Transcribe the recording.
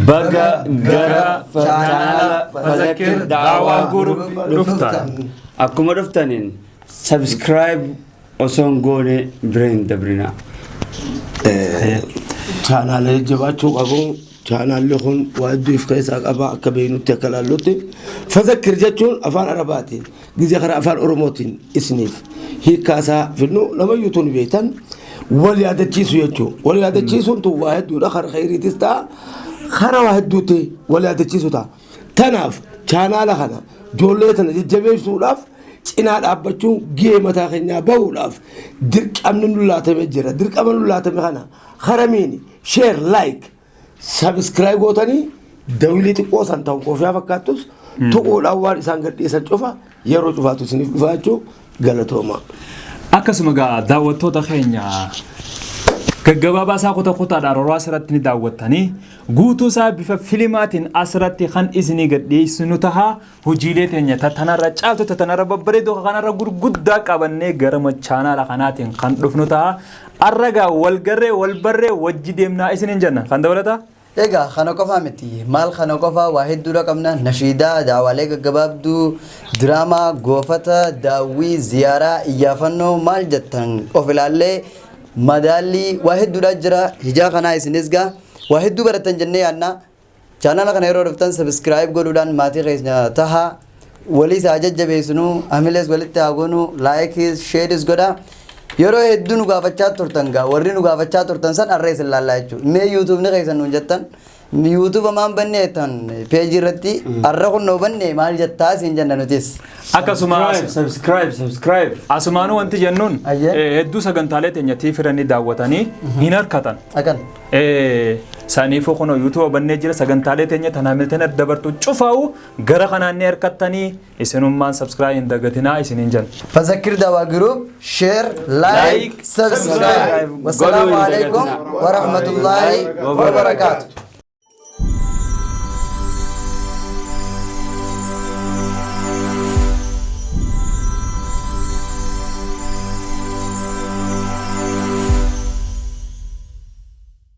baga gara Chaanaal Fazakir Dawa group dhuftan akkuma dhuftaniin subscribe osoo goone brain dabrina Chaanaal jabachuu qabu Chaanaal kun waaduu ifkeessa qaba akka beenutti akka laallutti Fazakir jechuun afaan Arabaatiin gizee karaa afaan Oromootiin isniif hiikaasaa filnu nama yuutuun beektan wal yaadachiisu jechuun wal yaadachiisuun tu waa hedduudha kara khayriitis ta'a kara waa hedduutti wal yaadachiisu ta'a tanaaf Chaanaal kana ijoollee tana jajjabeessuudhaaf cinaa dhaabbachuun gahee mataa keenyaa bahuudhaaf dirqamni nu laatamee jira dirqama nu laatame kana haramiini share like subscribe gootanii dawilii xiqqoo san ta'u qofiyaa fakkaattus tuquudhaan waan isaan gadhiisan cufa yeroo cufaatu isiniif dhufaachuu galatooma. Akkasuma gaa daawwattoota keenya gaggabaabaa isaa kutaadhaan yeroo asirratti ni daawwattanii guutuu isaa bifa filimaatiin asirratti kan isinii gadhiisnu taha hojiilee teenya tanarra caaltu tanarra babbareedoo kanarra gurguddaa qabannee gara Chaanaal kanaatiin kan dhufnu taha arragaa walgarree walbarree wajji deemnaa isiniin jenna kan dabalata. Egaa kana qofa miti maal kana qofa waa hedduudha qabna nashiidaa daawaalee gaggabaabduu diraamaa goofata daawwii ziyaaraa iyyaafannoo maal jettan of ilaallee madaalii waa hedduudha jira hijaa kanaa isinis gaa waa hedduu baratan jennee yaadna Chaanaal kana yeroo dhuftan subscribe godhuudhaan maatii keenya taha walii isaa jajjabeessinu amilees walitti haa goonu laayikis sheeris godha yeroo hedduu nu gaafachaa turtan gaa warri nu gaafachaa turtan san arrees ilaallaa jechuudha mee YouTube ni keessan nu jettan YouTube amaan bannee tan page irratti arra kun no banne maal jettaa siin jenna nutis akkasuma subscribe asumaanu wanti jennuun hedduu sagantaalee teenya tiifiranii daawwatanii hin harkatan akan saniifuu kun YouTube bannee jira sagantaalee teenya tanaamilteen dabartu cufaa'u gara kanaan ni harkattanii isinummaan subscribe hin dagatinaa isiniin jenna. Fazakir Dawa group share like subscribe wassalamu alaikum wa rahmatullahi wa barakatuh.